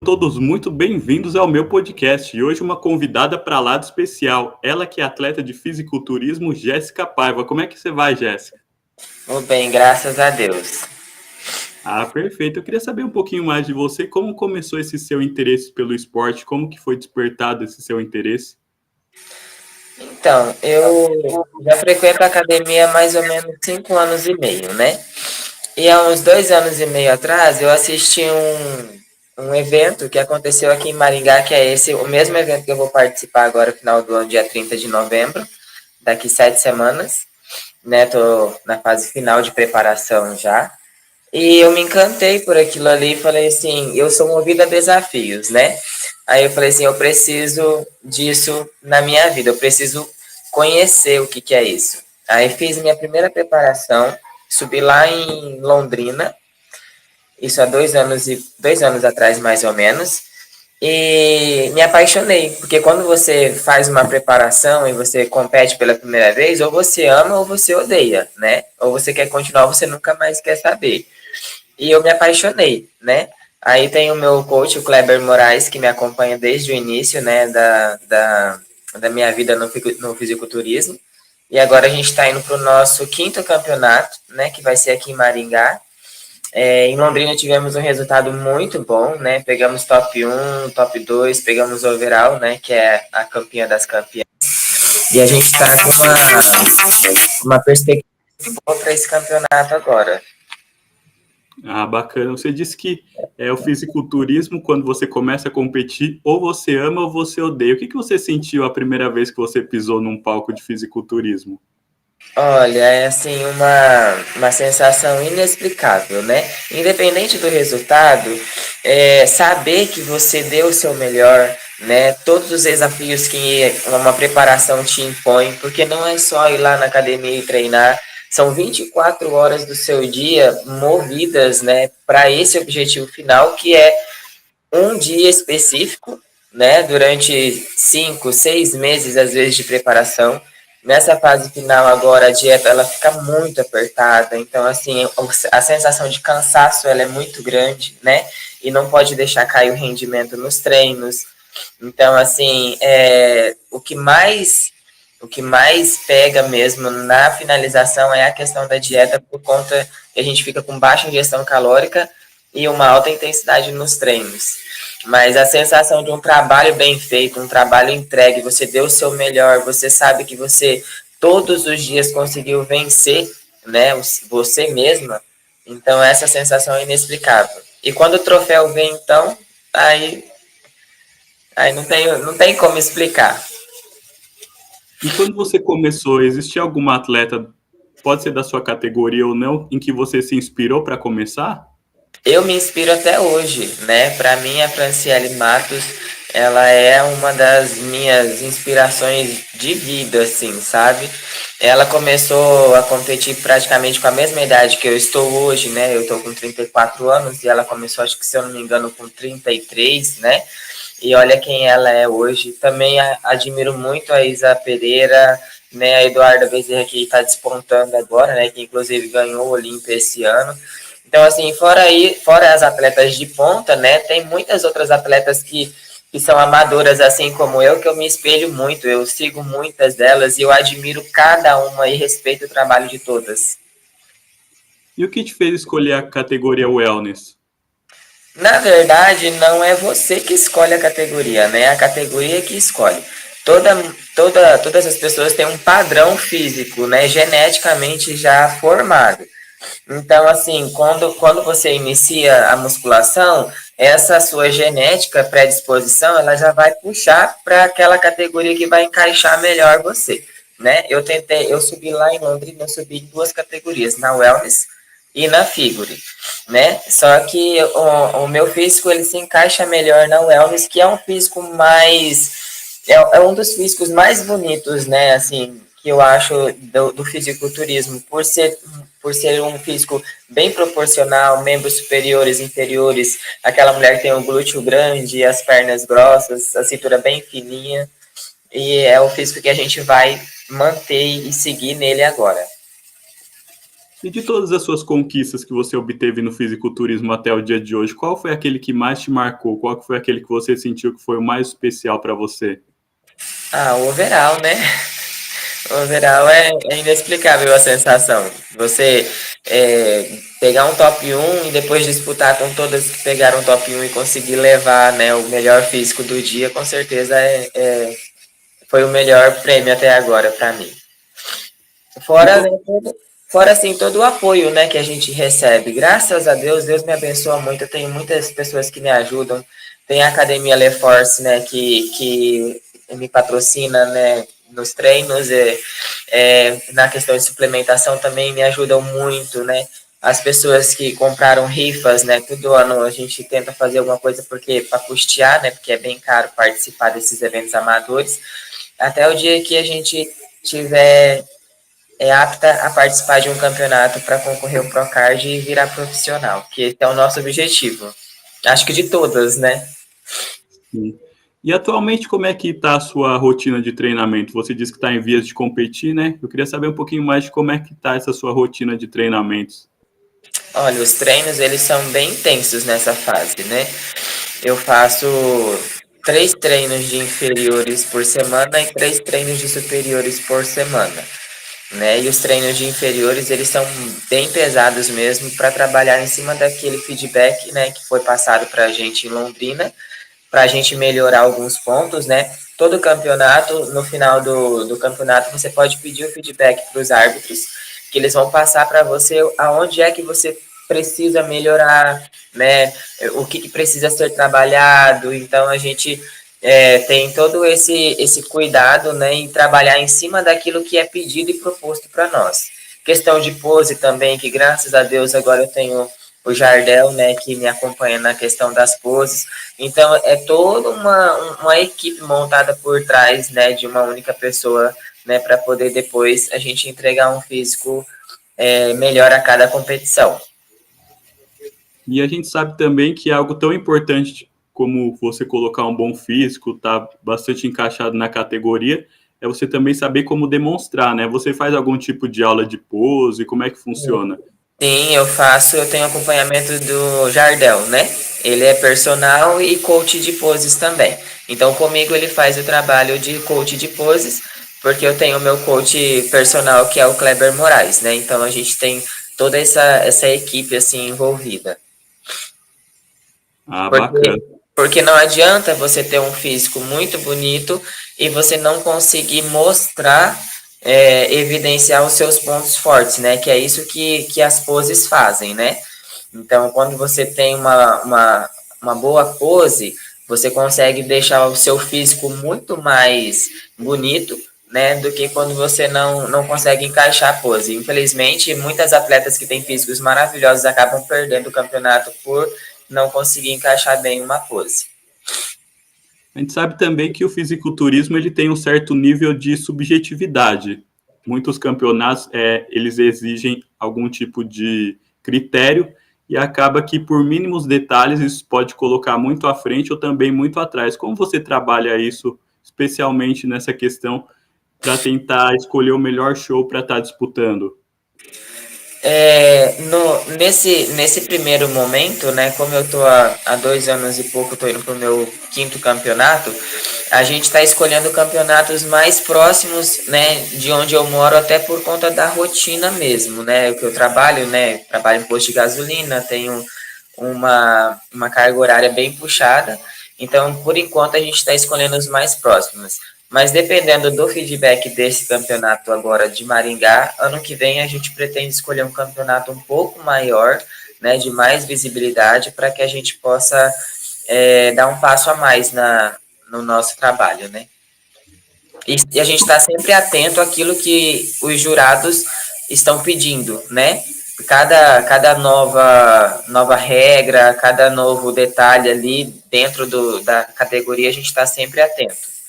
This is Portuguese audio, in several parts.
Todos muito bem-vindos ao meu podcast. E hoje uma convidada para lá de especial. Ela que é atleta de fisiculturismo, Jéssica Paiva. Como é que você vai, Jéssica? Vou bem, graças a Deus. Perfeito. Eu queria saber um pouquinho mais de você. Como começou esse seu interesse pelo esporte? Como que foi despertado esse seu interesse? Então, eu já frequento a academia há mais ou menos 5 anos e meio, né? E há uns 2 anos e meio atrás, eu assisti um evento que aconteceu aqui em Maringá, que é o mesmo evento que eu vou participar agora, no final do ano, dia 30 de novembro, daqui 7 semanas, né? Tô na fase final de preparação já. E eu me encantei por aquilo ali e falei assim, eu sou movida a desafios, né? Aí eu falei assim, eu preciso disso na minha vida, eu preciso conhecer o que que é isso. Aí fiz minha primeira preparação, subi lá em Londrina, isso há 2 anos atrás mais ou menos, e me apaixonei, porque quando você faz uma preparação e você compete pela primeira vez, ou você ama ou você odeia, né? Ou você quer continuar ou você nunca mais quer saber. E eu me apaixonei, né? Aí tem o meu coach, o Kleber Moraes, que me acompanha desde o início, né, da minha vida no fisiculturismo. E agora a gente está indo para o nosso quinto campeonato, né, que vai ser aqui em Maringá. Em Londrina tivemos um resultado muito bom, né? Pegamos top 1, top 2, pegamos overall, né, que é a campeã das campeãs. E a gente está com uma perspectiva boa para esse campeonato agora. Bacana. Você disse que o fisiculturismo, quando você começa a competir, ou você ama ou você odeia. O que você sentiu a primeira vez que você pisou num palco de fisiculturismo? Olha, é assim uma sensação inexplicável, né? Independente do resultado, saber que você deu o seu melhor, né? Todos os desafios que uma preparação te impõe, porque não é só ir lá na academia e treinar, são 24 horas do seu dia movidas, né, para esse objetivo final, que é um dia específico, né, durante 5, 6 meses, às vezes, de preparação. Nessa fase final agora, a dieta ela fica muito apertada, então, assim, a sensação de cansaço ela é muito grande, né, e não pode deixar cair o rendimento nos treinos. Então, assim, o que mais pega mesmo na finalização é a questão da dieta, por conta que a gente fica com baixa ingestão calórica e uma alta intensidade nos treinos. Mas a sensação de um trabalho bem feito, um trabalho entregue, você deu o seu melhor, você sabe que você todos os dias conseguiu vencer, né, você mesma, então essa sensação é inexplicável. E quando o troféu vem, então, aí não tem como explicar. E quando você começou, existia alguma atleta, pode ser da sua categoria ou não, em que você se inspirou para começar? Eu me inspiro até hoje, né? Para mim, a Franciele Matos, ela é uma das minhas inspirações de vida, assim, sabe? Ela começou a competir praticamente com a mesma idade que eu estou hoje, né? Eu estou com 34 anos e ela começou, acho que se eu não me engano, com 33, né? E olha quem ela é hoje. Também admiro muito a Isa Pereira, né? A Eduarda Bezerra, que está despontando agora, né? Que inclusive ganhou o Olímpia esse ano. Então, assim, fora as atletas de ponta, né, tem muitas outras atletas que são amadoras, assim como eu, que eu me espelho muito, eu sigo muitas delas e eu admiro cada uma e respeito o trabalho de todas. E o que te fez escolher a categoria Wellness? Na verdade, não é você que escolhe a categoria, né? É a categoria que escolhe. Todas as pessoas têm um padrão físico, né, geneticamente já formado. Então, assim, quando você inicia a musculação, essa sua genética, predisposição, ela já vai puxar para aquela categoria que vai encaixar melhor você, né? Eu subi lá em Londrina, eu subi em duas categorias, na Wellness e na Figure, né? Só que o meu físico, ele se encaixa melhor na Wellness, que é um físico é um dos físicos mais bonitos, né, assim, que eu acho do fisiculturismo, por ser um físico bem proporcional, membros superiores, inferiores, aquela mulher que tem o glúteo grande, as pernas grossas, a cintura bem fininha, e é o físico que a gente vai manter e seguir nele agora. E de todas as suas conquistas que você obteve no fisiculturismo até o dia de hoje, qual foi aquele que mais te marcou? Qual que foi aquele que você sentiu que foi o mais especial para você? Ah, o overall, né? O overall é inexplicável a sensação. Você pegar um top 1 e depois disputar com todas que pegaram o top 1 e conseguir levar, né, o melhor físico do dia, com certeza foi o melhor prêmio até agora para mim. E Fora, né, qual... fora assim, todo o apoio, né, que a gente recebe. Graças a Deus, Deus me abençoa muito. Eu tenho muitas pessoas que me ajudam. Tem a Academia LeForce, né, que me patrocina, né, nos treinos. Na questão de suplementação também me ajudam muito, né. As pessoas que compraram rifas, né, todo ano a gente tenta fazer alguma coisa porque para custear, né, porque é bem caro participar desses eventos amadores. Até o dia que a gente tiver apta a participar de um campeonato para concorrer ao Procard e virar profissional, que esse é o nosso objetivo. Acho que de todas, né? Sim. E atualmente, como é que está a sua rotina de treinamento? Você disse que está em vias de competir, né? Eu queria saber um pouquinho mais de como é que está essa sua rotina de treinamentos. Olha, os treinos, eles são bem intensos nessa fase, né? Eu faço 3 treinos de inferiores por semana e 3 treinos de superiores por semana, né? E os treinos de inferiores, eles são bem pesados mesmo para trabalhar em cima daquele feedback, né, que foi passado para a gente em Londrina, para a gente melhorar alguns pontos, né? Todo campeonato, no final do campeonato, você pode pedir o feedback para os árbitros, que eles vão passar para você aonde é que você precisa melhorar, né? O que precisa ser trabalhado. Então, a gente tem todo esse cuidado, né, em trabalhar em cima daquilo que é pedido e proposto para nós. Questão de pose também, que graças a Deus agora eu tenho o Jardel, né, que me acompanha na questão das poses. Então, é toda uma equipe montada por trás, né, de uma única pessoa, né, para poder depois a gente entregar um físico melhor a cada competição. E a gente sabe também que é algo tão importante como você colocar um bom físico, tá bastante encaixado na categoria, é você também saber como demonstrar, né? Você faz algum tipo de aula de pose, como é que funciona? Sim, eu tenho acompanhamento do Jardel, né? Ele é personal e coach de poses também. Então, comigo ele faz o trabalho de coach de poses, porque eu tenho o meu coach personal, que é o Kleber Moraes, né? Então, a gente tem toda essa equipe, assim, envolvida. Ah, Porque, bacana. porque não adianta você ter um físico muito bonito e você não conseguir mostrar, evidenciar os seus pontos fortes, né? Que é isso que as poses fazem, né? Então, quando você tem uma boa pose, você consegue deixar o seu físico muito mais bonito, né, do que quando você não consegue encaixar a pose. Infelizmente, muitas atletas que têm físicos maravilhosos acabam perdendo o campeonato por não conseguir encaixar bem uma pose. A gente sabe também que o fisiculturismo ele tem um certo nível de subjetividade. Muitos campeonatos eles exigem algum tipo de critério e acaba que por mínimos detalhes isso pode colocar muito à frente ou também muito atrás. Como você trabalha isso, especialmente nessa questão para tentar escolher o melhor show para estar disputando? Nesse primeiro momento, né, como eu tô há 2 anos e pouco, tô indo pro meu quinto campeonato, a gente está escolhendo campeonatos mais próximos, né, de onde eu moro, até por conta da rotina mesmo, né, o que eu trabalho, né, trabalho em posto de gasolina, tenho uma carga horária bem puxada, então, por enquanto, a gente está escolhendo os mais próximos. Mas dependendo do feedback desse campeonato agora de Maringá, ano que vem a gente pretende escolher um campeonato um pouco maior, né, de mais visibilidade, para que a gente possa dar um passo a mais no nosso trabalho, né? E a gente está sempre atento àquilo que os jurados estão pedindo, né? Cada nova regra, cada novo detalhe ali dentro da categoria, a gente está sempre atento.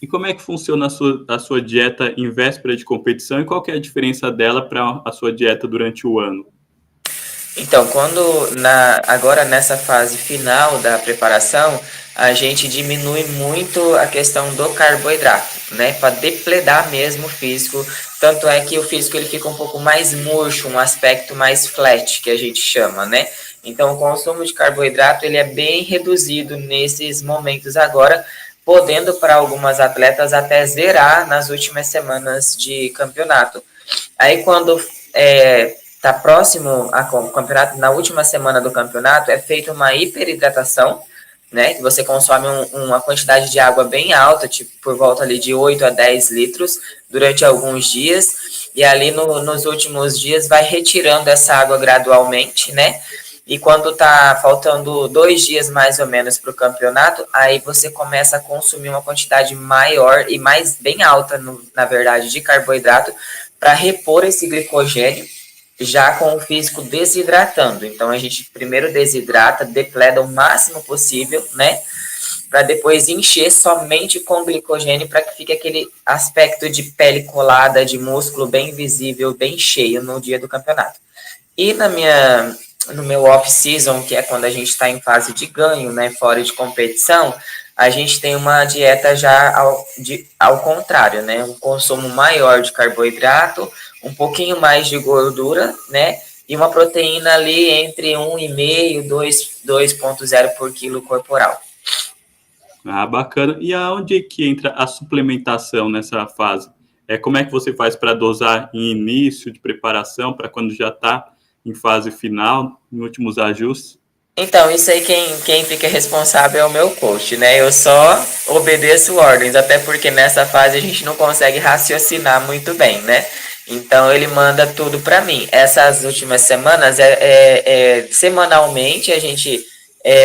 E como é que funciona a sua dieta em véspera de competição e qual que é a diferença dela para a sua dieta durante o ano? Então, agora nessa fase final da preparação, a gente diminui muito a questão do carboidrato, né, para depledar mesmo o físico. Tanto é que o físico ele fica um pouco mais murcho, um aspecto mais flat, que a gente chama, né? Então, o consumo de carboidrato ele é bem reduzido nesses momentos agora, podendo para algumas atletas até zerar nas últimas semanas de campeonato. Aí quando está próximo ao campeonato, na última semana do campeonato, é feita uma hiperidratação, né? Que você consome uma quantidade de água bem alta, tipo por volta ali de 8 a 10 litros, durante alguns dias. E ali nos últimos dias vai retirando essa água gradualmente, né? E quando tá faltando 2 dias mais ou menos para o campeonato, aí você começa a consumir uma quantidade maior e mais bem alta, na verdade, de carboidrato para repor esse glicogênio já com o físico desidratando. Então a gente primeiro desidrata, depleta o máximo possível, né? Para depois encher somente com glicogênio para que fique aquele aspecto de pele colada, de músculo bem visível, bem cheio no dia do campeonato. E no meu off-season, que é quando a gente está em fase de ganho, né, fora de competição, a gente tem uma dieta já ao contrário, né, um consumo maior de carboidrato, um pouquinho mais de gordura, né, e uma proteína ali entre 1,5 e 2,0 por quilo corporal. Ah, bacana. E aonde é que entra a suplementação nessa fase? Como é que você faz para dosar em início de preparação, para quando já está em fase final, em últimos ajustes? Então, isso aí quem fica responsável é o meu coach, né? Eu só obedeço ordens, até porque nessa fase a gente não consegue raciocinar muito bem, né? Então ele manda tudo para mim. Essas últimas semanas, semanalmente a gente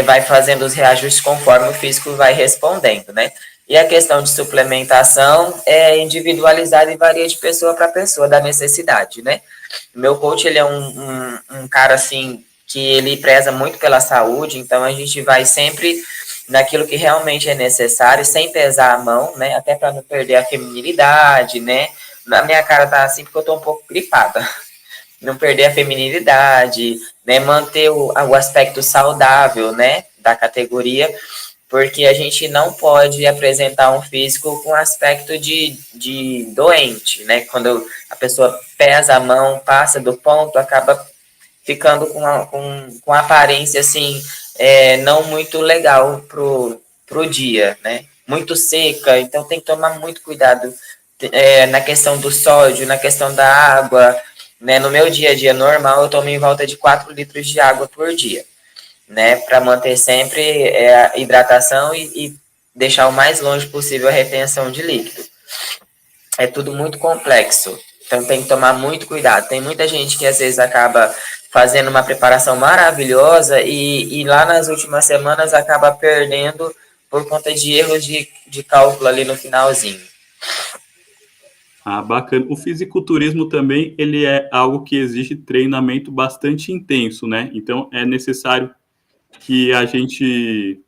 vai fazendo os reajustes conforme o físico vai respondendo, né? E a questão de suplementação é individualizada e varia de pessoa para pessoa, da necessidade, né? O meu coach, ele é um cara, assim, que ele preza muito pela saúde, então a gente vai sempre naquilo que realmente é necessário, sem pesar a mão, né? Até para não perder a feminilidade, né? Na minha cara tá assim porque eu tô um pouco gripada. Não perder a feminilidade, né? Manter o aspecto saudável, né? Da categoria, porque a gente não pode apresentar um físico com aspecto de doente, né? Quando a pessoa pesa a mão, passa do ponto, acaba ficando com aparência, assim, não muito legal pro dia, né? Muito seca, então tem que tomar muito cuidado na questão do sódio, na questão da água, né? No meu dia a dia normal, eu tomo em volta de 4 litros de água por dia, né, para manter sempre a hidratação e deixar o mais longe possível a retenção de líquido. É tudo muito complexo, então tem que tomar muito cuidado. Tem muita gente que às vezes acaba fazendo uma preparação maravilhosa e lá nas últimas semanas acaba perdendo por conta de erros de cálculo ali no finalzinho. Ah, bacana. O fisiculturismo também, ele é algo que exige treinamento bastante intenso, né? Então, é necessário que a gente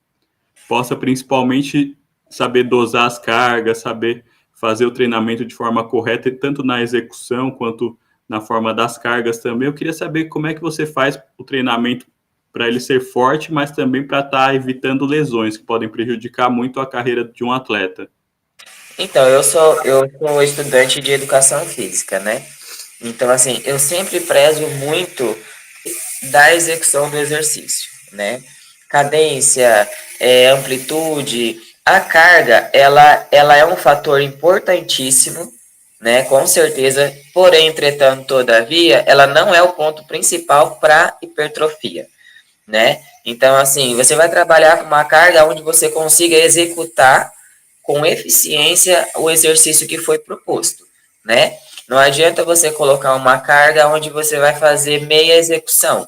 possa principalmente saber dosar as cargas, saber fazer o treinamento de forma correta, tanto na execução quanto na forma das cargas também. Eu queria saber como é que você faz o treinamento para ele ser forte, mas também para estar evitando lesões que podem prejudicar muito a carreira de um atleta. Então, eu sou estudante de educação física, né? Então, assim, eu sempre prezo muito da execução do exercício, né? Cadência, amplitude, a carga, ela é um fator importantíssimo, né? Com certeza, porém, entretanto, todavia, ela não é o ponto principal para hipertrofia, né? Então, assim, você vai trabalhar com uma carga onde você consiga executar com eficiência o exercício que foi proposto, né? Não adianta você colocar uma carga onde você vai fazer meia execução.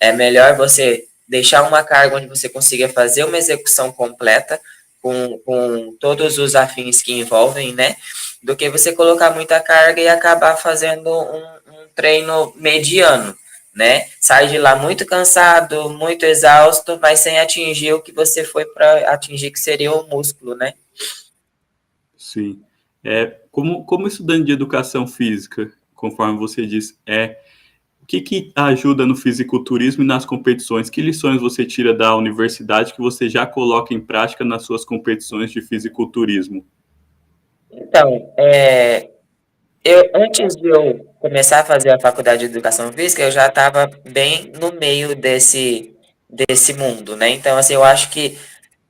É melhor você deixar uma carga onde você consiga fazer uma execução completa com todos os afins que envolvem, né? Do que você colocar muita carga e acabar fazendo um treino mediano, né? Sai de lá muito cansado, muito exausto, mas sem atingir o que você foi para atingir, que seria o músculo, né? Sim. Como estudante de educação física, conforme você disse, o que ajuda no fisiculturismo e nas competições? Que lições você tira da universidade que você já coloca em prática nas suas competições de fisiculturismo? Então, antes de eu começar a fazer a faculdade de educação física, eu já estava bem no meio desse mundo, né? Então, assim, eu acho que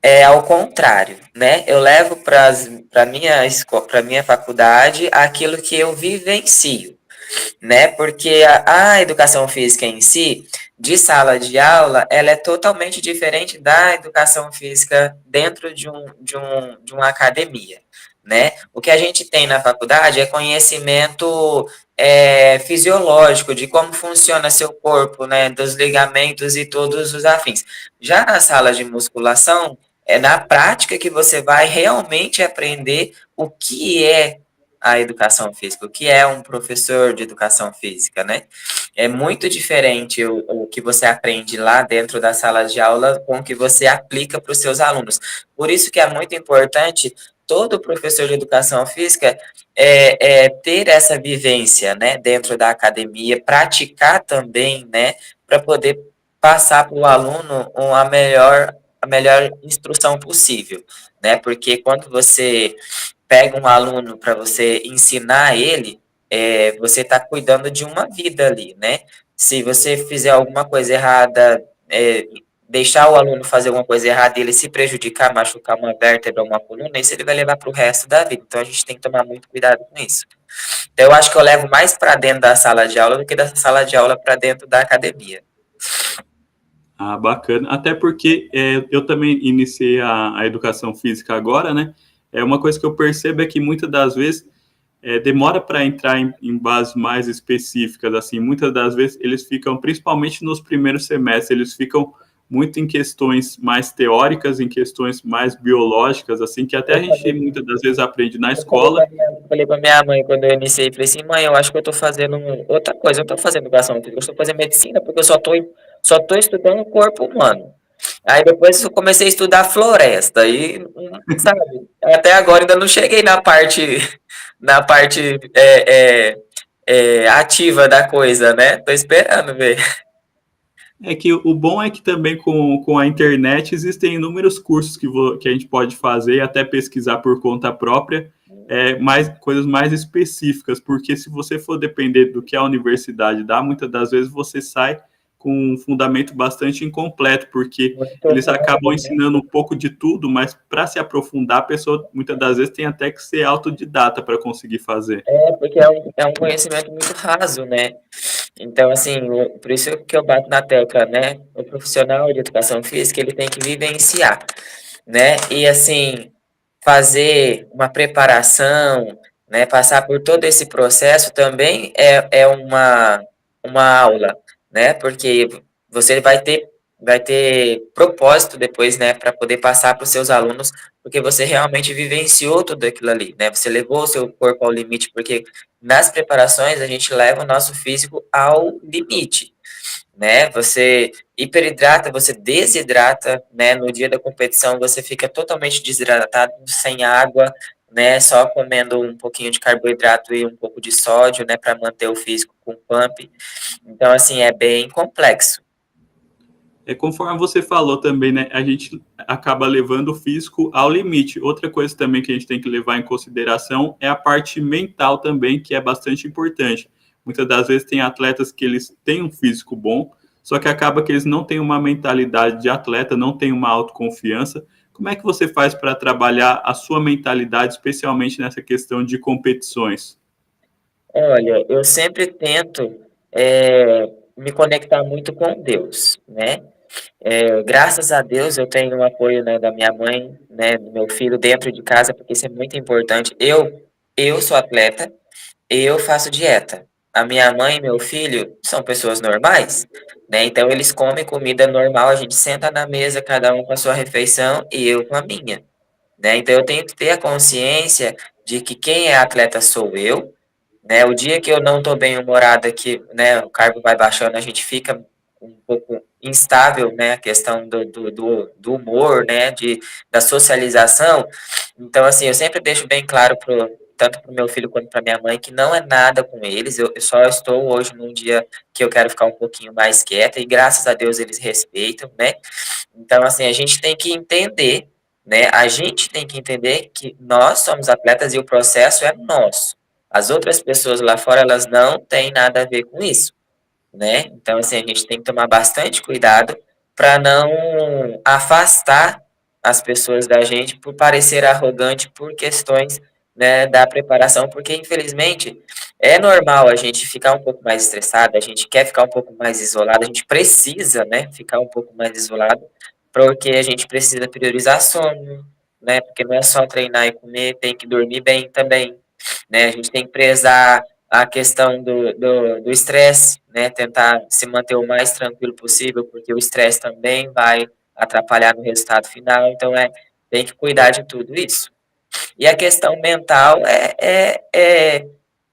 é ao contrário, né? Eu levo para minha faculdade aquilo que eu vivencio, né? Porque a educação física em si, de sala de aula, ela é totalmente diferente da educação física dentro de uma academia, né? O que a gente tem na faculdade é conhecimento fisiológico de como funciona seu corpo, né? Dos ligamentos e todos os afins. Já na sala de musculação, é na prática que você vai realmente aprender o que é a educação física, o que é um professor de educação física, né? É muito diferente o que você aprende lá dentro da sala de aula com o que você aplica para os seus alunos. Por isso que é muito importante todo professor de educação física ter essa vivência, né, dentro da academia, praticar também, né, para poder passar para o aluno a melhor instrução possível, né? Porque quando você pega um aluno para você ensinar ele, você está cuidando de uma vida ali, né? Se você fizer alguma coisa errada, deixar o aluno fazer alguma coisa errada e ele se prejudicar, machucar uma vértebra, uma coluna, isso ele vai levar para o resto da vida. Então a gente tem que tomar muito cuidado com isso. Então eu acho que eu levo mais para dentro da sala de aula do que da sala de aula para dentro da academia. Ah, bacana. Até porque eu também iniciei a educação física agora, né? Uma coisa que eu percebo é que muitas das vezes demora para entrar em bases mais específicas, assim, muitas das vezes eles ficam, principalmente nos primeiros semestres, eles ficam muito em questões mais teóricas, em questões mais biológicas, assim, que até a gente muitas das vezes aprende na escola. Falei pra minha mãe quando eu iniciei, falei assim, mãe, eu acho que eu tô fazendo outra coisa, eu tô fazendo educação física, eu estou fazendo medicina porque eu só tô estudando o corpo humano. Aí depois eu comecei a estudar floresta e, sabe, até agora ainda não cheguei na parte ativa da coisa, né? Tô esperando ver. É que o bom é que também com a internet existem inúmeros cursos que a gente pode fazer e até pesquisar por conta própria, coisas mais específicas, porque se você for depender do que a universidade dá, muitas das vezes você sai com um fundamento bastante incompleto, porque Muito eles acabam rápido, né? ensinando um pouco de tudo, mas para se aprofundar, a pessoa muitas das vezes tem até que ser autodidata para conseguir fazer. Porque é um conhecimento muito raso, né? Então, assim, por isso que eu bato na tecla, né? O profissional de educação física, ele tem que vivenciar, né? E, assim, fazer uma preparação, né? Passar por todo esse processo também é uma aula, né? Porque você vai ter propósito depois, né? Para poder passar para os seus alunos, porque você realmente vivenciou tudo aquilo ali, né? Você levou o seu corpo ao limite, porque nas preparações a gente leva o nosso físico ao limite, né? Você hiperidrata, você desidrata, né? No dia da competição você fica totalmente desidratado, sem água, né? Só comendo um pouquinho de carboidrato e um pouco de sódio, né? Para manter o físico com pump. Então, assim, é bem complexo. Conforme você falou também, né, a gente acaba levando o físico ao limite. Outra coisa também que a gente tem que levar em consideração é a parte mental também, que é bastante importante. Muitas das vezes tem atletas que eles têm um físico bom, só que acaba que eles não têm uma mentalidade de atleta, não têm uma autoconfiança. Como é que você faz para trabalhar a sua mentalidade, especialmente nessa questão de competições? Olha, eu sempre tento me conectar muito com Deus, né? Graças a Deus eu tenho o apoio, né, da minha mãe, né, do meu filho dentro de casa, porque isso é muito importante. Eu sou atleta, eu faço dieta. A minha mãe e meu filho são pessoas normais, né? Então eles comem comida normal, a gente senta na mesa, cada um com a sua refeição e eu com a minha, né? Então eu tenho que ter a consciência de que quem é atleta sou eu, né? O dia que eu não estou bem humorado, que, né, o carbo vai baixando, a gente fica um pouco instável, né, a questão do humor, né, da socialização. Então, assim, eu sempre deixo bem claro tanto para o meu filho quanto para minha mãe, que não é nada com eles. Eu só estou hoje num dia que eu quero ficar um pouquinho mais quieta e graças a Deus eles respeitam, né? Então, assim, a gente tem que entender, né? A gente tem que entender que nós somos atletas e o processo é nosso. As outras pessoas lá fora, elas não têm nada a ver com isso, né? Então, assim, a gente tem que tomar bastante cuidado para não afastar as pessoas da gente por parecer arrogante por questões, né, da preparação, porque infelizmente é normal a gente ficar um pouco mais estressado, a gente quer ficar um pouco mais isolado, a gente precisa, né, ficar um pouco mais isolado, porque a gente precisa priorizar sono, né, porque não é só treinar e comer, tem que dormir bem também, né, a gente tem que prezar a questão do estresse, né? Tentar se manter o mais tranquilo possível, porque o estresse também vai atrapalhar no resultado final. Então, tem que cuidar de tudo isso. E a questão mental é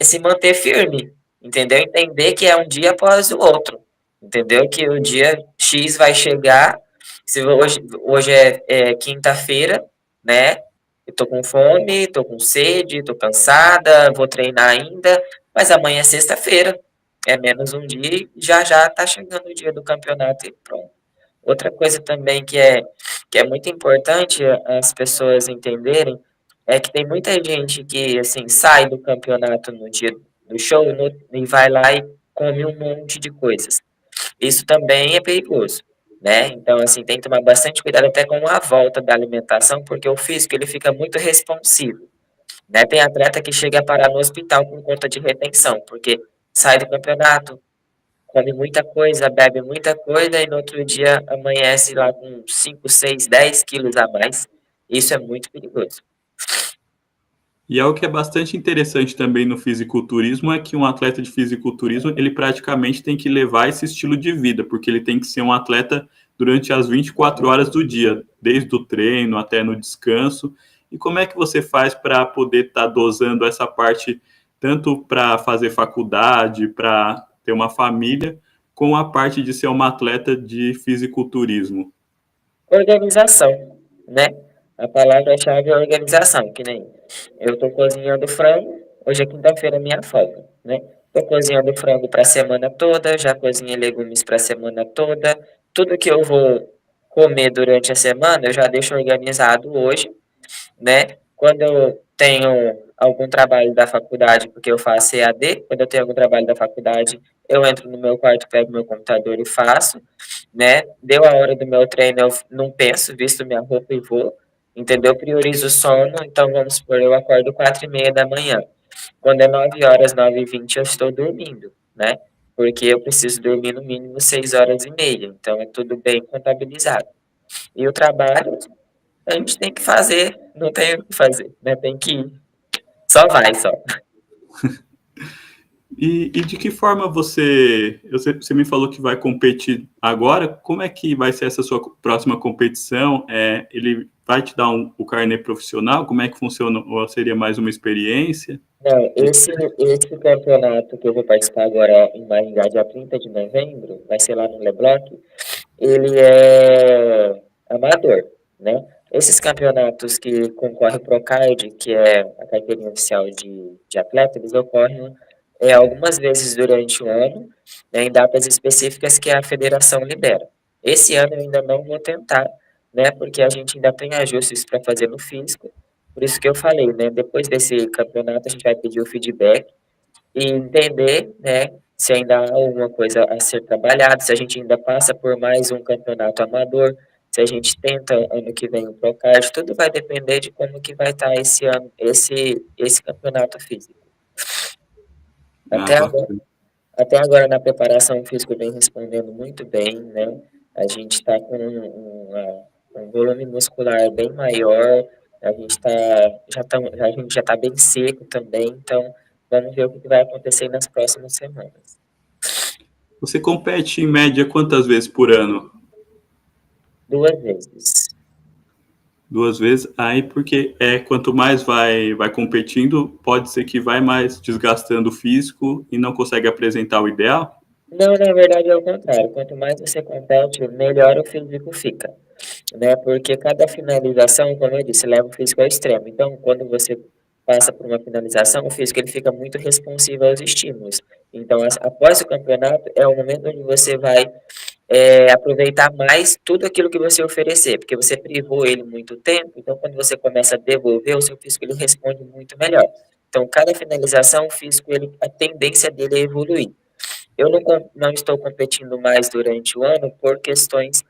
se manter firme, entendeu? Entender que é um dia após o outro, entendeu? Que o dia X vai chegar. Se hoje é quinta-feira, né? Eu tô com fome, tô com sede, tô cansada, vou treinar ainda, mas amanhã é sexta-feira, é menos um dia e já já tá chegando o dia do campeonato e pronto. Outra coisa também que é muito importante as pessoas entenderem é que tem muita gente que, assim, sai do campeonato no dia do show e vai lá e come um monte de coisas. Isso também é perigoso, né? Então, assim, tem que tomar bastante cuidado até com a volta da alimentação, porque o físico, ele fica muito responsivo, né? Tem atleta que chega a parar no hospital por conta de retenção, porque sai do campeonato, come muita coisa, bebe muita coisa e no outro dia amanhece lá com 5, 6, 10 quilos a mais. Isso é muito perigoso. E algo que é bastante interessante também no fisiculturismo é que um atleta de fisiculturismo, ele praticamente tem que levar esse estilo de vida, porque ele tem que ser um atleta durante as 24 horas do dia, desde o treino até no descanso. E como é que você faz para poder estar dosando essa parte, tanto para fazer faculdade, para ter uma família, com a parte de ser uma atleta de fisiculturismo? Organização, né? A palavra-chave é organização, que nem eu tô cozinhando frango, hoje é quinta-feira, é minha folga, né? Tô cozinhando frango para a semana toda, já cozinhei legumes para a semana toda. Tudo que eu vou comer durante a semana, eu já deixo organizado hoje, né? Quando eu tenho algum trabalho da faculdade, porque eu faço EAD, quando eu tenho algum trabalho da faculdade, eu entro no meu quarto, pego meu computador e faço, né? Deu a hora do meu treino, eu não penso, visto minha roupa e vou, entendeu? Priorizo o sono, então vamos supor, eu acordo 4:30 da manhã. Quando é 9 horas, 9:20, eu estou dormindo, né? Porque eu preciso dormir no mínimo 6 horas e meia, então é tudo bem contabilizado. E o trabalho, a gente tem que fazer, não tem o que fazer, né? Tem que ir. Só vai, só. E de que forma você me falou que vai competir agora, como é que vai ser essa sua próxima competição? Ele vai te dar o carnê profissional? Como é que funciona? Ou seria mais uma experiência? Não, De- esse campeonato que eu vou participar agora em Maringá, dia 30 de novembro, vai ser lá no Lebloc, ele é amador, né? Esses campeonatos que concorre o Procard, que é a carteirinha oficial de atleta, eles ocorrem algumas vezes durante o ano, né, em datas específicas que a federação libera. Esse ano eu ainda não vou tentar, né, porque a gente ainda tem ajustes para fazer no físico, por isso que eu falei, né, depois desse campeonato a gente vai pedir o feedback e entender, né, se ainda há alguma coisa a ser trabalhada, se a gente ainda passa por mais um campeonato amador, se a gente tenta ano que vem o Procard, tudo vai depender de como que vai estar esse ano, esse campeonato físico. Ah, Até agora, bacana. até agora na preparação física vem respondendo muito bem, né? A gente está com um volume muscular bem maior, a gente tá, a gente já está bem seco também, então vamos ver o que vai acontecer nas próximas semanas. Você compete em média quantas vezes por ano? 2 vezes. 2 vezes? Aí, porque quanto mais vai competindo, pode ser que vai mais desgastando o físico e não consegue apresentar o ideal? Não, na verdade é o contrário. Quanto mais você compete, melhor o físico fica, né? Porque cada finalização, como eu disse, leva o físico ao extremo. Então, quando você passa por uma finalização, o físico ele fica muito responsivo aos estímulos. Então, após o campeonato, é o momento onde você vai aproveitar mais tudo aquilo que você oferecer, porque você privou ele muito tempo, então quando você começa a devolver, o seu físico ele responde muito melhor. Então, cada finalização, o físico, ele, a tendência dele é evoluir. Eu não estou competindo mais durante o ano por questões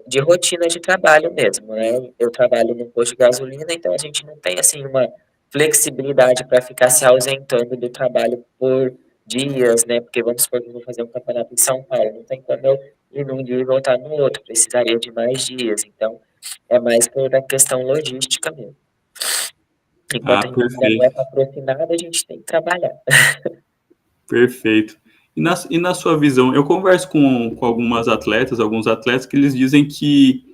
de rotina de trabalho mesmo, né? Eu trabalho no posto de gasolina, então a gente não tem, assim, uma flexibilidade para ficar se ausentando do trabalho por dias, né? Porque vamos supor que eu vou fazer um campeonato em São Paulo, não tem como eu ir num dia e voltar no outro, precisaria de mais dias, então é mais por a questão logística mesmo. Enquanto Ah, a gente ainda não é perfeito, patrocinado, a gente tem que trabalhar. perfeito. E na sua visão, eu converso com algumas atletas, alguns atletas que eles dizem que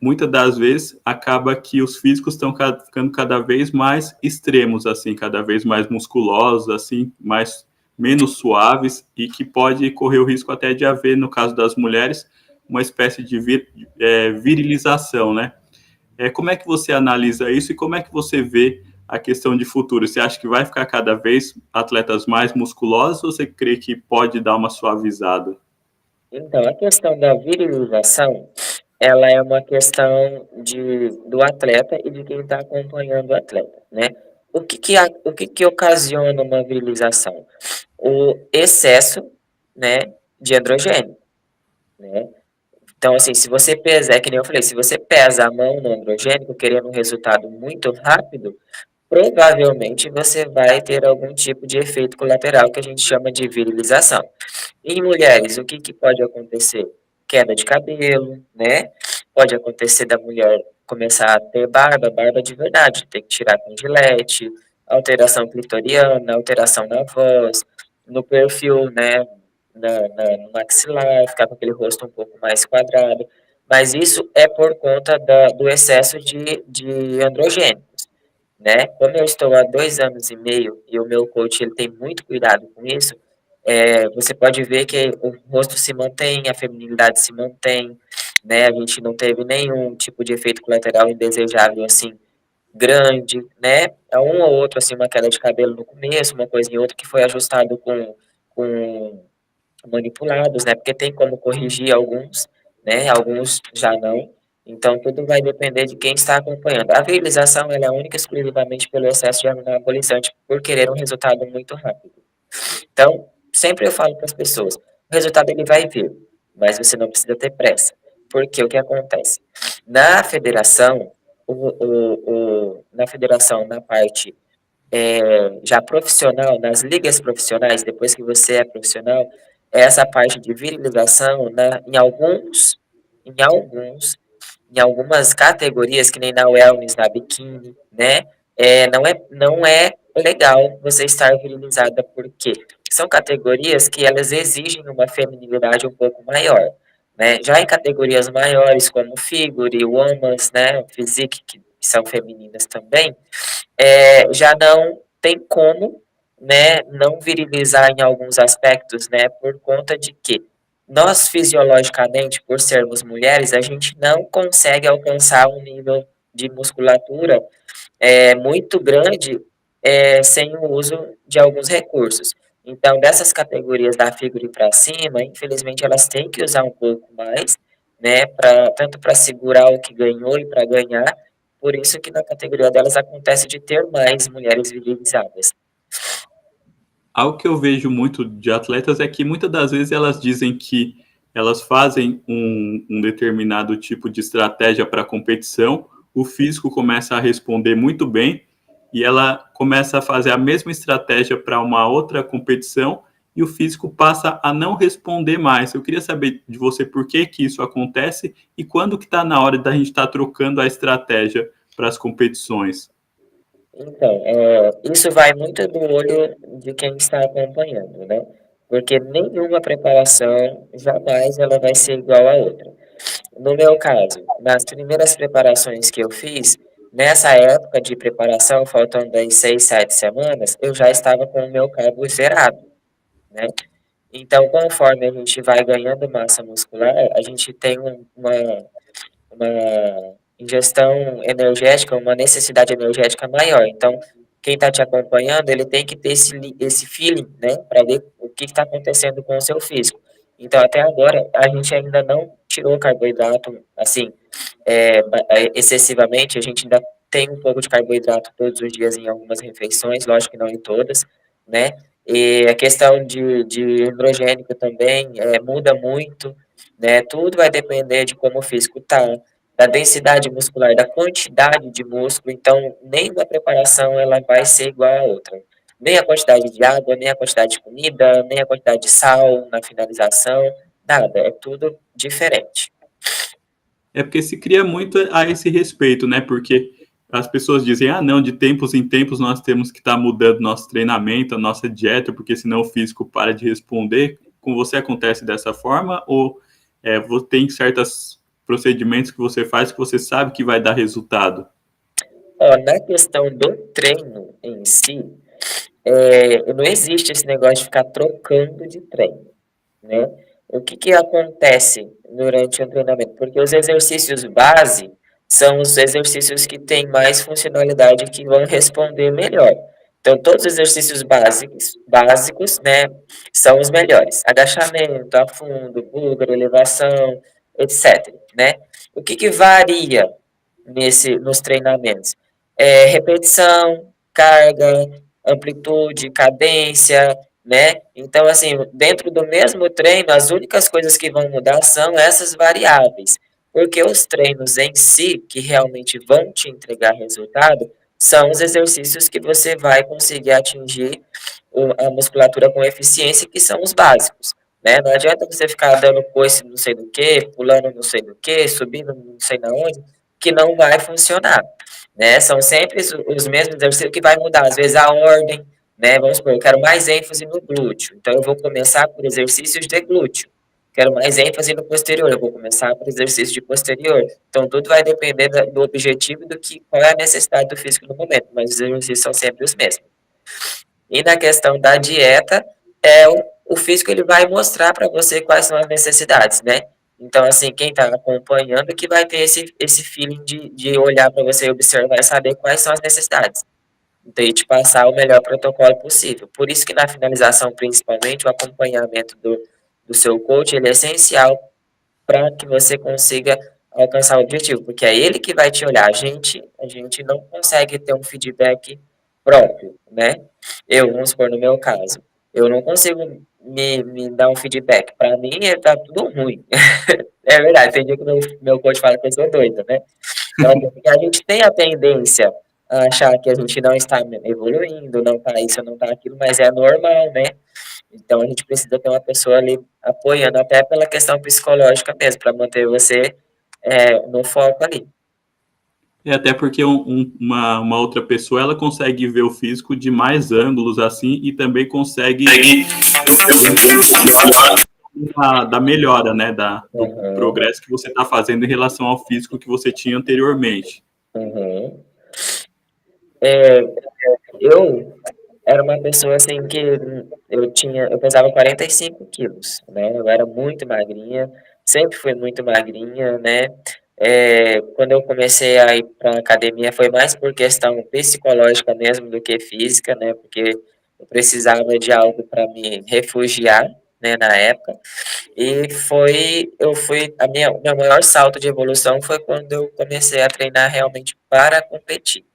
muitas das vezes acaba que os físicos estão ficando cada vez mais extremos, assim, cada vez mais musculosos, assim, mais menos suaves e que pode correr o risco até de haver, no caso das mulheres, uma espécie de virilização, né? Como é que você analisa isso e como é que você vê a questão de futuro? Você acha que vai ficar cada vez atletas mais musculosos ou você crê que pode dar uma suavizada? Então, a questão da virilização, ela é uma questão do atleta e de quem está acompanhando o atleta, né? O que que ocasiona uma virilização? O excesso, né, de androgênio, né? Então, assim, se você pesa, é que nem eu falei, se você pesa a mão no androgênico querendo um resultado muito rápido, provavelmente você vai ter algum tipo de efeito colateral que a gente chama de virilização. Em mulheres, o que, que pode acontecer? Queda de cabelo, né? Pode acontecer da mulher começar a ter barba de verdade, ter que tirar com gilete, alteração clitoriana, alteração na voz, no perfil, né? No maxilar, ficar com aquele rosto um pouco mais quadrado. Mas isso é por conta do excesso de androgênicos, né? Como eu estou há 2 anos e meio e o meu coach ele tem muito cuidado com isso, você pode ver que o rosto se mantém, a feminilidade se mantém, né? A gente não teve nenhum tipo de efeito colateral indesejável, assim, grande, né? É um ou outro, assim, uma queda de cabelo no começo, uma coisa e outra que foi ajustado com manipulados, né? Porque tem como corrigir alguns, né? Alguns já não. Então, tudo vai depender de quem está acompanhando. A virilização, ela é única e exclusivamente pelo excesso de anabolizante, por querer um resultado muito rápido. Então, sempre eu falo para as pessoas, o resultado ele vai vir, mas você não precisa ter pressa. Porque o que acontece? Na federação, na federação, na parte já profissional, nas ligas profissionais, depois que você é profissional, essa parte de virilização, né, em alguns, em algumas categorias, que nem na wellness, na biquíni, né, não é legal você estar virilizada, porque são categorias que elas exigem uma feminilidade um pouco maior, né, já em categorias maiores, como figure, women's, né, physique, que são femininas também, já não tem como, né, não virilizar em alguns aspectos, né, por conta de que nós fisiologicamente, por sermos mulheres, a gente não consegue alcançar um nível de musculatura muito grande sem o uso de alguns recursos. Então, dessas categorias da figura para cima, infelizmente, elas têm que usar um pouco mais, né, tanto para segurar o que ganhou e para ganhar. Por isso que na categoria delas acontece de ter mais mulheres virilizadas. Algo que eu vejo muito de atletas é que muitas das vezes elas dizem que elas fazem um determinado tipo de estratégia para a competição, o físico começa a responder muito bem e ela começa a fazer a mesma estratégia para uma outra competição e o físico passa a não responder mais. Eu queria saber de você por que que isso acontece e quando que está na hora da gente estar trocando a estratégia para as competições. Então, isso vai muito do olho de quem está acompanhando, né? Porque nenhuma preparação jamais ela vai ser igual à outra. No meu caso, nas primeiras preparações que eu fiz, nessa época de preparação, faltando aí 6, 7 semanas, eu já estava com o meu carbo zerado, né? Então, conforme a gente vai ganhando massa muscular, a gente tem uma ingestão energética, uma necessidade energética maior. Então, quem está te acompanhando, ele tem que ter esse feeling, né, para ver o que está acontecendo com o seu físico. Então, até agora, a gente ainda não tirou carboidrato, assim, excessivamente, a gente ainda tem um pouco de carboidrato todos os dias em algumas refeições, lógico que não em todas, né? E a questão de hidrogênico também muda muito, né? Tudo vai depender de como o físico está, da densidade muscular, da quantidade de músculo, então nem uma preparação ela vai ser igual a outra. Nem a quantidade de água, nem a quantidade de comida, nem a quantidade de sal na finalização, nada, é tudo diferente. É porque se cria muito a esse respeito, né? Porque as pessoas dizem, ah, não, de tempos em tempos nós temos que estar mudando nosso treinamento, a nossa dieta, porque senão o físico para de responder. Com você acontece dessa forma? Ou tem certos procedimentos que você faz que você sabe que vai dar resultado? Ó, na questão do treino em si, não existe esse negócio de ficar trocando de treino, né? O que que acontece durante o treinamento? Porque os exercícios base são os exercícios que têm mais funcionalidade e que vão responder melhor. Então, todos os exercícios básicos, né, são os melhores. Agachamento, afundo, búlgaro, elevação, etc, né? O que que varia nos treinamentos? Repetição, carga, amplitude, cadência, né? Então, assim, dentro do mesmo treino, as únicas coisas que vão mudar são essas variáveis, porque os treinos em si, que realmente vão te entregar resultado, são os exercícios que você vai conseguir atingir a musculatura com eficiência, que são os básicos, né? Não adianta você ficar dando coice não sei do que, pulando não sei do que, subindo não sei na onde, que não vai funcionar, né? São sempre os mesmos exercícios que vai mudar, às vezes a ordem, né? Vamos supor, eu quero mais ênfase no glúteo, então eu vou começar por exercícios de glúteo. Quero mais ênfase no posterior, eu vou começar por exercício de posterior. Então, tudo vai depender do objetivo e qual é a necessidade do físico no momento, mas os exercícios são sempre os mesmos. E na questão da dieta, o físico ele vai mostrar para você quais são as necessidades, né? Então, assim, quem está acompanhando que vai ter esse feeling de olhar para você e observar e saber quais são as necessidades. Então, e te passar o melhor protocolo possível. Por isso que na finalização, principalmente, o acompanhamento do seu coach, ele é essencial para que você consiga alcançar o objetivo, porque é ele que vai te olhar. A gente não consegue ter um feedback próprio, né? Vamos supor, no meu caso, eu não consigo me dar um feedback. Para mim, tá tudo ruim. É verdade, tem dia que meu coach fala que eu sou doida, né? Então, a gente tem a tendência a achar que a gente não está evoluindo, não está isso, não está aquilo, mas é normal, né? Então, a gente precisa ter uma pessoa ali apoiando, até pela questão psicológica mesmo, para manter você no foco ali. Até porque uma outra pessoa ela consegue ver o físico de mais ângulos assim e também consegue da melhora, né, do Uhum, progresso que você está fazendo em relação ao físico que você tinha anteriormente. uhum. Eu era uma pessoa assim que eu pesava 45 quilos, né? Eu era muito magrinha, sempre fui muito magrinha, né? Quando eu comecei a ir para a academia foi mais por questão psicológica mesmo do que física, né? Porque eu precisava de algo para me refugiar, né? Na época. E meu maior salto de evolução foi quando eu comecei a treinar realmente para competir,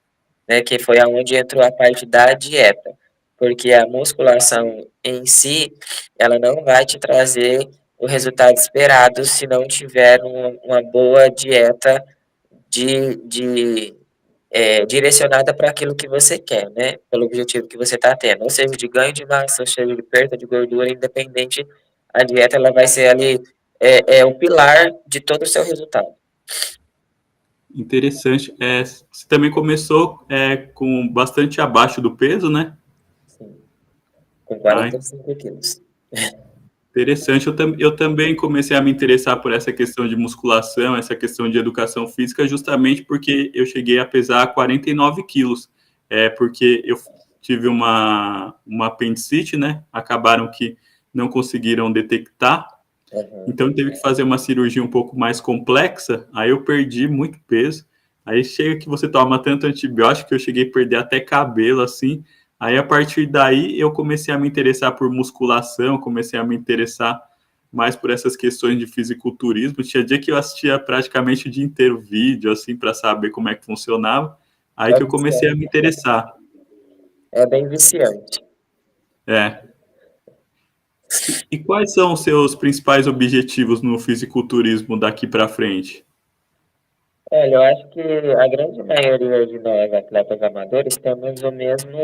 né, que foi aonde entrou a parte da dieta, porque a musculação em si, ela não vai te trazer o resultado esperado se não tiver uma boa dieta direcionada para aquilo que você quer, né, pelo objetivo que você está tendo, ou seja, de ganho de massa, ou seja, de perda de gordura, independente, a dieta ela vai ser ali o pilar de todo o seu resultado. Interessante. Você também começou com bastante abaixo do peso, né? Sim, com Ah, 45 quilos. interessante. Eu também comecei a me interessar por essa questão de musculação, essa questão de educação física, justamente porque eu cheguei a pesar 49 quilos. Porque eu tive uma apendicite, né? Acabaram que não conseguiram detectar. Uhum, Então, teve que fazer uma cirurgia um pouco mais complexa. Aí eu perdi muito peso. Aí chega que você toma tanto antibiótico que eu cheguei a perder até cabelo, assim. Aí a partir daí eu comecei a me interessar por musculação, comecei a me interessar mais por essas questões de fisiculturismo. Tinha dia que eu assistia praticamente o dia inteiro vídeo, assim, para saber como é que funcionava. Aí É que eu comecei a me viciante. interessar. É bem viciante. É. E quais são os seus principais objetivos no fisiculturismo daqui para frente? Olha, eu acho que a grande maioria de nós, atletas amadores, temos o mesmo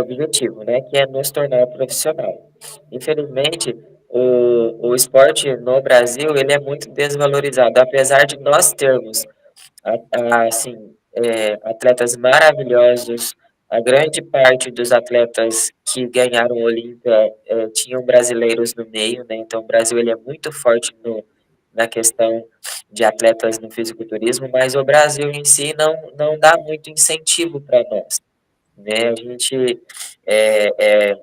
objetivo, né? Que é nos tornar profissional. Infelizmente, o esporte no Brasil, ele é muito desvalorizado, apesar de nós termos assim, atletas maravilhosos. A grande parte dos atletas que ganharam o Olímpia tinham brasileiros no meio, né? Então, o Brasil ele é muito forte na questão de atletas no fisiculturismo, mas o Brasil em si não dá muito incentivo para nós, né?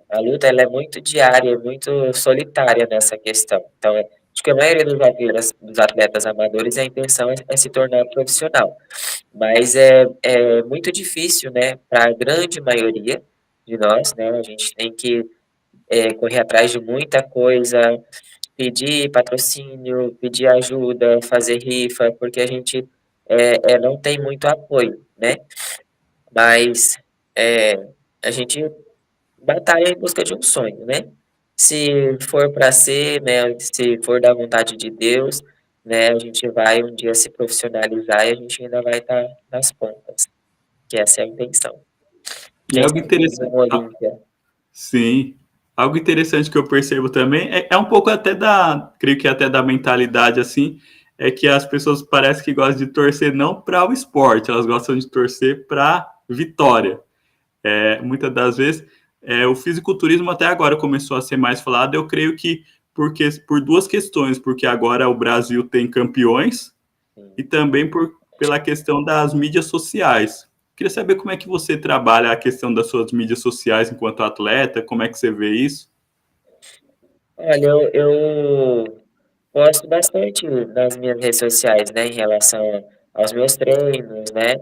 A luta ela é muito diária, muito solitária nessa questão. Então, acho que a maioria dos atletas amadores, a intenção é se tornar profissional. Mas é muito difícil, né, para a grande maioria de nós, né, a gente tem que correr atrás de muita coisa, pedir patrocínio, pedir ajuda, fazer rifa, porque a gente não tem muito apoio, né, mas é, a gente batalha em busca de um sonho, né, se for para ser, né, se for da vontade de Deus, né, a gente vai um dia se profissionalizar e a gente ainda vai estar nas pontas, que essa é a intenção. E Quem algo sabe no interessante, Olímpia. sim, algo interessante que eu percebo também é um pouco até creio que até da mentalidade assim, é que as pessoas parecem que gostam de torcer não para o esporte, elas gostam de torcer para vitória. Muitas das vezes, o fisiculturismo até agora começou a ser mais falado, eu creio que por duas questões, porque agora o Brasil tem campeões e também pela questão das mídias sociais. Queria saber como é que você trabalha a questão das suas mídias sociais enquanto atleta, como é que você vê isso? Olha, eu posto bastante nas minhas redes sociais, né, em relação aos meus treinos, né?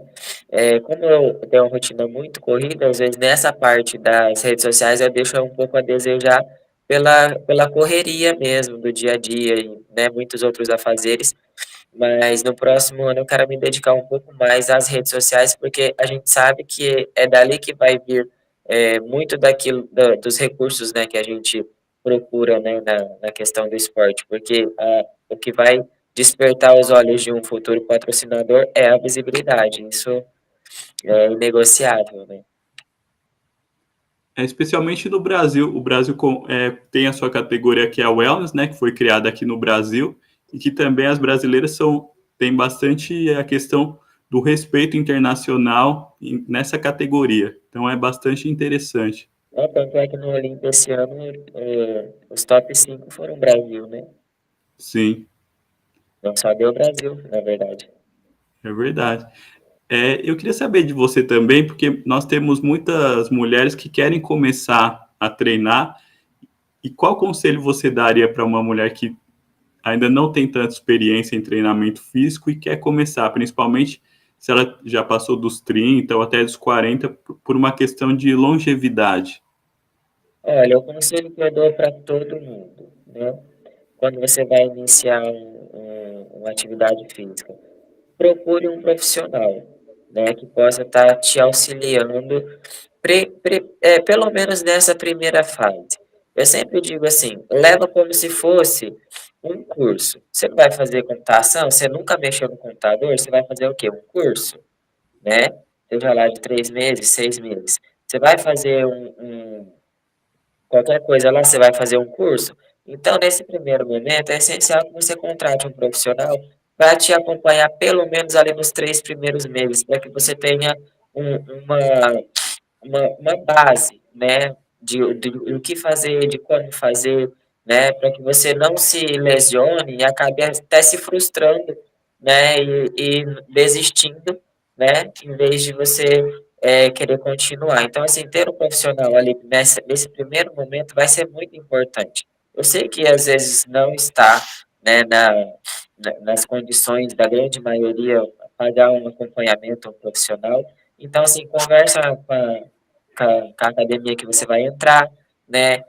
Como eu tenho uma rotina muito corrida, às vezes nessa parte das redes sociais eu deixo um pouco a desejar pela correria mesmo do dia a dia e, né, muitos outros afazeres. Mas no próximo ano eu quero me dedicar um pouco mais às redes sociais, porque a gente sabe que é dali que vai vir muito dos recursos, né, que a gente procura, né, na questão do esporte, porque o que vai despertar os olhos de um futuro patrocinador é a visibilidade, isso é inegociável, né? Especialmente no Brasil, o Brasil tem a sua categoria que é a Wellness, né, que foi criada aqui no Brasil, e que também as brasileiras têm bastante a questão do respeito internacional nessa categoria. Então é bastante interessante. Tanto é que no Olimpia esse ano os top 5 foram Brasil, né? Sim, Não só deu Brasil, na verdade. é verdade. Eu queria saber de você também, porque nós temos muitas mulheres que querem começar a treinar. E qual conselho você daria para uma mulher que ainda não tem tanta experiência em treinamento físico e quer começar, principalmente se ela já passou dos 30 ou até dos 40, por uma questão de longevidade? Olha, o conselho que eu dou para todo mundo, né? Quando você vai iniciar uma atividade física, procure um profissional, né, que possa estar te auxiliando, pelo menos nessa primeira fase. Eu sempre digo assim, leva como se fosse um curso. Você não vai fazer computação, você nunca mexeu no computador, você vai fazer o quê? Um curso, né? Seja lá de 3 meses, 6 meses. Você vai fazer qualquer coisa lá, você vai fazer um curso. Então, nesse primeiro momento, é essencial que você contrate um profissional para te acompanhar pelo menos ali nos 3 primeiros meses, para que você tenha um- uma, uma base, né, de o que fazer, de como fazer, né, para que você não se lesione e acabe até se frustrando, né, e desistindo, né, em vez de você querer continuar. Então, assim, ter um profissional ali nesse primeiro momento vai ser muito importante. Eu sei que às vezes não está, né, nas condições da grande maioria pagar um acompanhamento um profissional. Então, assim, conversa com a academia que você vai entrar, né?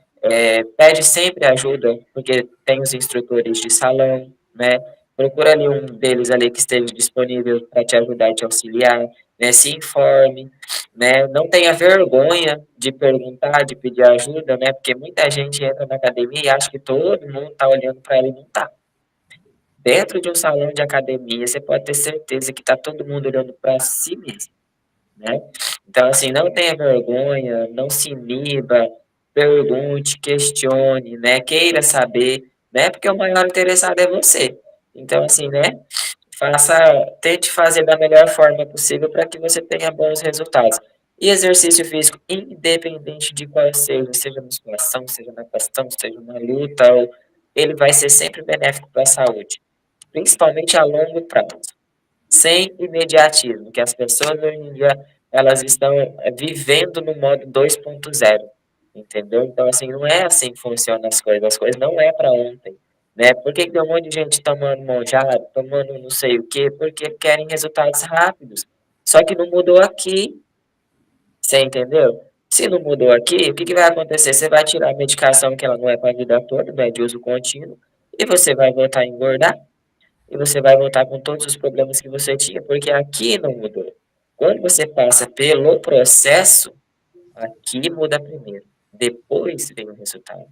Pede sempre ajuda, porque tem os instrutores de salão, né? Procura ali um deles ali que esteja disponível para te ajudar e te auxiliar, né? Se informe, né? Não tenha vergonha de perguntar, de pedir ajuda, né? Porque muita gente entra na academia e acha que todo mundo está olhando para ela e não está. Dentro de um salão de academia, você pode ter certeza que está todo mundo olhando para si mesmo, né? Então, assim, não tenha vergonha, não se iniba, pergunte, questione, né? Queira saber, né? Porque o maior interessado é você. Então, assim, né? Faça, tente fazer da melhor forma possível para que você tenha bons resultados. E exercício físico, independente de qual seja, seja musculação, seja natação, seja uma luta, ele vai ser sempre benéfico para a saúde, principalmente a longo prazo, sem imediatismo, que as pessoas hoje em dia elas estão vivendo no modo 2.0, entendeu? Então, assim, não é assim que funcionam as coisas não é para ontem, né? Por que que tem um monte de gente tomando monjado, tomando não sei o quê? Porque querem resultados rápidos. Só que não mudou aqui, você entendeu? Se não mudou aqui, o que que vai acontecer? Você vai tirar a medicação que ela não é para a vida toda, né, de uso contínuo, e você vai voltar a engordar, e você vai voltar com todos os problemas que você tinha, porque aqui não mudou. Quando você passa pelo processo, aqui muda primeiro, depois vem o resultado.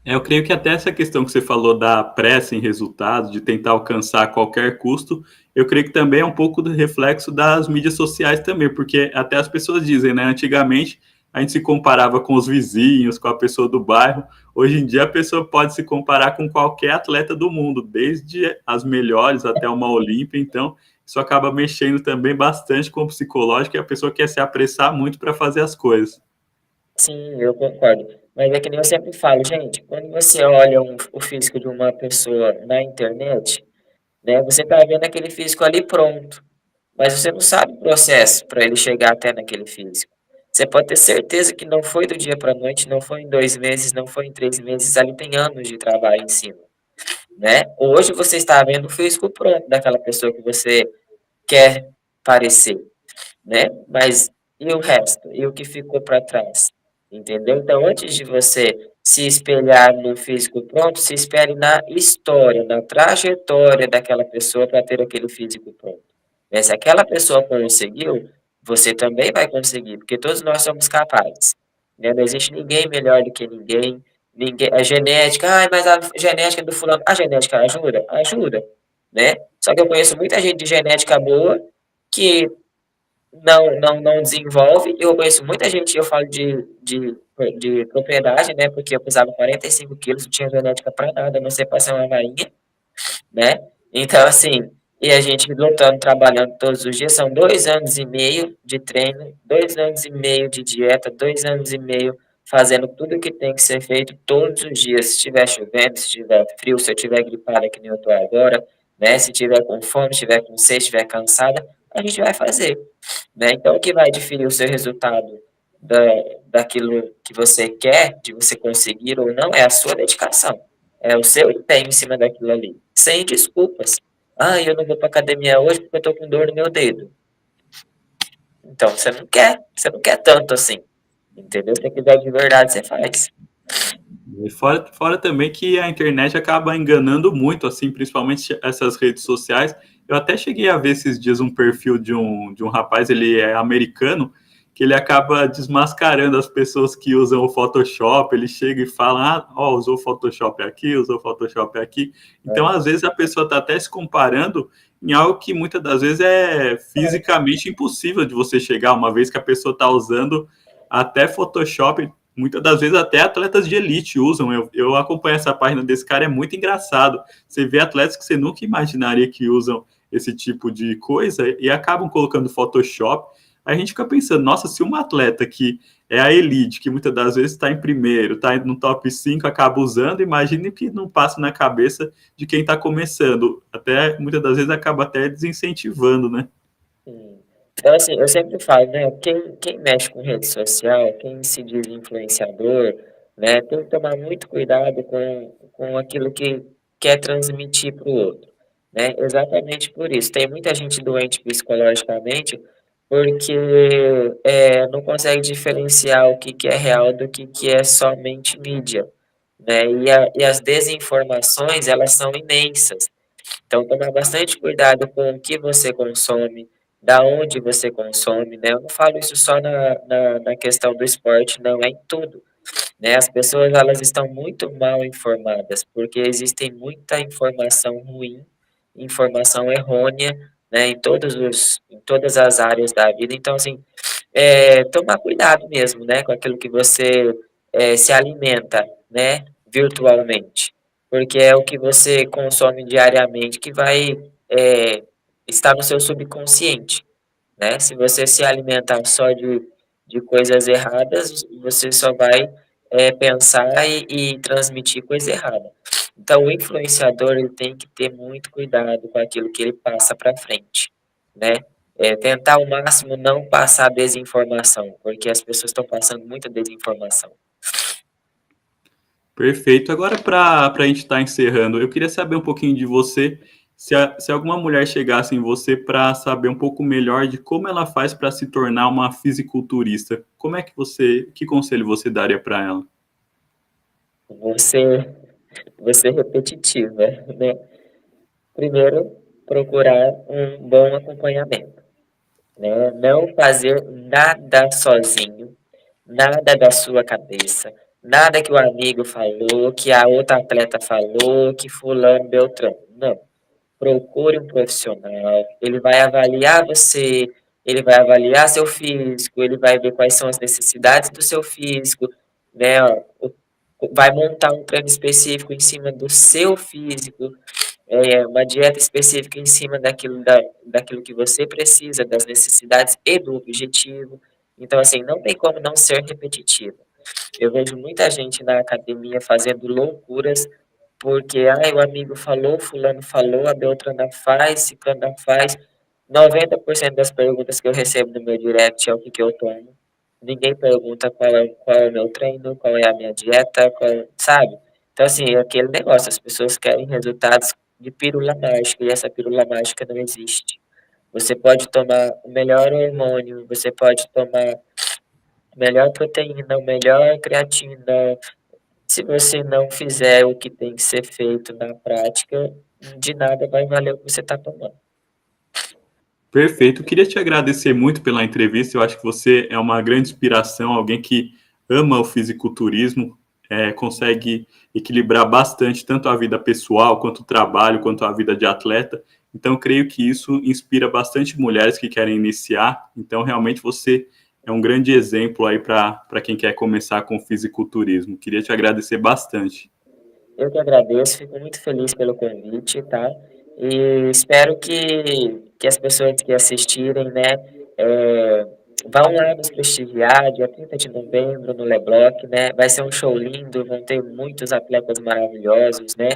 Eu creio que até essa questão que você falou da pressa em resultados, de tentar alcançar a qualquer custo, eu creio que também é um pouco do reflexo das mídias sociais também, porque até as pessoas dizem, né? Antigamente a gente se comparava com os vizinhos, com a pessoa do bairro. Hoje em dia a pessoa pode se comparar com qualquer atleta do mundo, desde as melhores até uma Olímpia. Então isso acaba mexendo também bastante com o psicológico e a pessoa quer se apressar muito para fazer as coisas. Sim, eu concordo. Mas é que nem eu sempre falo, gente, quando você olha o físico de uma pessoa na internet, né, você tá vendo aquele físico ali pronto, mas você não sabe o processo para ele chegar até naquele físico. Você pode ter certeza que não foi do dia para a noite, não foi em 2 meses, não foi em 3 meses, ali tem anos de trabalho em cima, né? Hoje você está vendo o físico pronto daquela pessoa que você quer parecer, né? Mas e o resto? E o que ficou para trás? Entendeu? Então, antes de você se espelhar no físico pronto, se espelhe na história, na trajetória daquela pessoa para ter aquele físico pronto. Né? Se aquela pessoa conseguiu, você também vai conseguir, porque todos nós somos capazes. Né? Não existe ninguém melhor do que ninguém. Ninguém, a genética, mas a genética do fulano, a genética ajuda? Ajuda, né? Só que eu conheço muita gente de genética boa que não desenvolve. Eu conheço muita gente, eu falo de propriedade, né? Porque eu pesava 45 quilos, não tinha genética para nada, não sei passar uma varinha, né? Então, assim, e a gente lutando, trabalhando todos os dias, são 2 anos e meio de treino, 2 anos e meio de dieta, 2 anos e meio fazendo tudo o que tem que ser feito todos os dias. Se estiver chovendo, se estiver frio, se eu estiver gripada que nem eu estou agora, né? Se estiver com fome, se estiver com sede, se estiver cansada, a gente vai fazer, né? Então, o que vai definir o seu resultado da, daquilo que você quer, de você conseguir ou não, é a sua dedicação, é o seu empenho em cima daquilo ali, sem desculpas. Ah, eu não vou para academia hoje porque eu tô com dor no meu dedo. Então, você não quer tanto assim, entendeu? Se você quiser de verdade, você faz. E fora também que a internet acaba enganando muito, assim, principalmente essas redes sociais. Eu até cheguei a ver esses dias um perfil de um rapaz, ele é americano, que ele acaba desmascarando as pessoas que usam o Photoshop. Ele chega e fala, ah, ó, usou Photoshop aqui, usou Photoshop aqui. Então, às vezes, a pessoa está até se comparando em algo que muitas das vezes é fisicamente impossível de você chegar, uma vez que a pessoa está usando até Photoshop. Muitas das vezes até atletas de elite usam. Eu acompanho essa página desse cara, é muito engraçado. Você vê atletas que você nunca imaginaria que usam esse tipo de coisa e acabam colocando Photoshop. Aí a gente fica pensando, nossa, se uma atleta que é a elite, que muitas das vezes está em primeiro, está no top 5, acaba usando, imagine que não passa na cabeça de quem está começando. Até muitas das vezes acaba até desincentivando, né? Sim. Então, assim, eu sempre falo, né? Quem mexe com rede social, quem se diz influenciador, né? Tem que tomar muito cuidado com aquilo que quer transmitir para o outro. né? Exatamente por isso. Tem muita gente doente psicologicamente porque não consegue diferenciar o que é real do que é somente mídia, né? E as desinformações, elas são imensas. Então, tomar bastante cuidado com o que você consome, da onde você consome, né? Eu não falo isso só na questão do esporte, não, é em tudo, né? As pessoas, elas estão muito mal informadas, porque existem muita informação ruim, informação errônea, né, em todas as áreas da vida. Então, assim, tomar cuidado mesmo, né, com aquilo que você se alimenta, né, virtualmente, porque é o que você consome diariamente que vai estar no seu subconsciente, né? Se você se alimentar só de coisas erradas, você só vai pensar e transmitir coisa errada. Então, o influenciador ele tem que ter muito cuidado com aquilo que ele passa para frente, né? Tentar ao máximo não passar desinformação, porque as pessoas estão passando muita desinformação. Perfeito. Agora, para a gente estar encerrando, eu queria saber um pouquinho de você, se alguma mulher chegasse em você para saber um pouco melhor de como ela faz para se tornar uma fisiculturista, como é que que conselho você daria para ela? Você, você repetitiva, né? Primeiro, procurar um bom acompanhamento, né? Não fazer nada sozinho, nada da sua cabeça, nada que o amigo falou, que a outra atleta falou, que fulano Beltrano. Não. Procure um profissional, ele vai avaliar você, ele vai avaliar seu físico, ele vai ver quais são as necessidades do seu físico, né? Vai montar um treino específico em cima do seu físico, uma dieta específica em cima daquilo que você precisa, das necessidades e do objetivo. Então, assim, não tem como não ser repetitivo. Eu vejo muita gente na academia fazendo loucuras porque, o amigo falou, fulano falou, a Beltrana faz, ciclana faz. 90% das perguntas que eu recebo no meu direct é o que eu tomo. Ninguém pergunta qual é o meu treino, qual é a minha dieta, sabe? Então, assim, é aquele negócio, as pessoas querem resultados de pílula mágica, e essa pílula mágica não existe. Você pode tomar o melhor hormônio, você pode tomar a melhor proteína, o melhor creatina. Se você não fizer o que tem que ser feito na prática, de nada vai valer o que você está tomando. Perfeito. Eu queria te agradecer muito pela entrevista. Eu acho que você é uma grande inspiração, alguém que ama o fisiculturismo, consegue equilibrar bastante tanto a vida pessoal, quanto o trabalho, quanto a vida de atleta. Então, eu creio que isso inspira bastante mulheres que querem iniciar. Então, realmente, você é um grande exemplo aí para quem quer começar com o fisiculturismo. Queria te agradecer bastante. Eu que agradeço, fico muito feliz pelo convite, tá? E espero que as pessoas que assistirem, né, vão lá nos prestigiar, dia 30 de novembro, no Lebloc, né? Vai ser um show lindo, vão ter muitos atletas maravilhosos, né?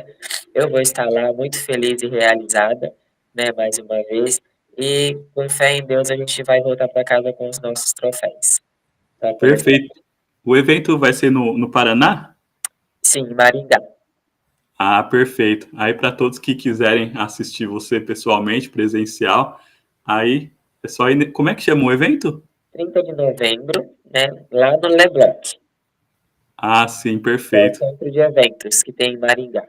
Eu vou estar lá muito feliz e realizada, né, mais uma vez. E com fé em Deus, a gente vai voltar para casa com os nossos troféus. Tá bom? Perfeito. O evento vai ser no Paraná? Sim, Maringá. Ah, perfeito. Aí para todos que quiserem assistir você pessoalmente, presencial, aí é só ir. Como é que chama o evento? 30 de novembro, né, lá no Lebloc, Ah, sim, que é o perfeito. centro de eventos que tem em Maringá.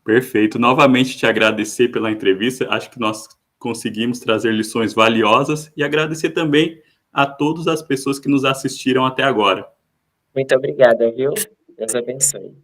Perfeito. Novamente te agradecer pela entrevista. Acho que nós conseguimos trazer lições valiosas e agradecer também a todas as pessoas que nos assistiram até agora. Muito obrigada, viu? Deus abençoe.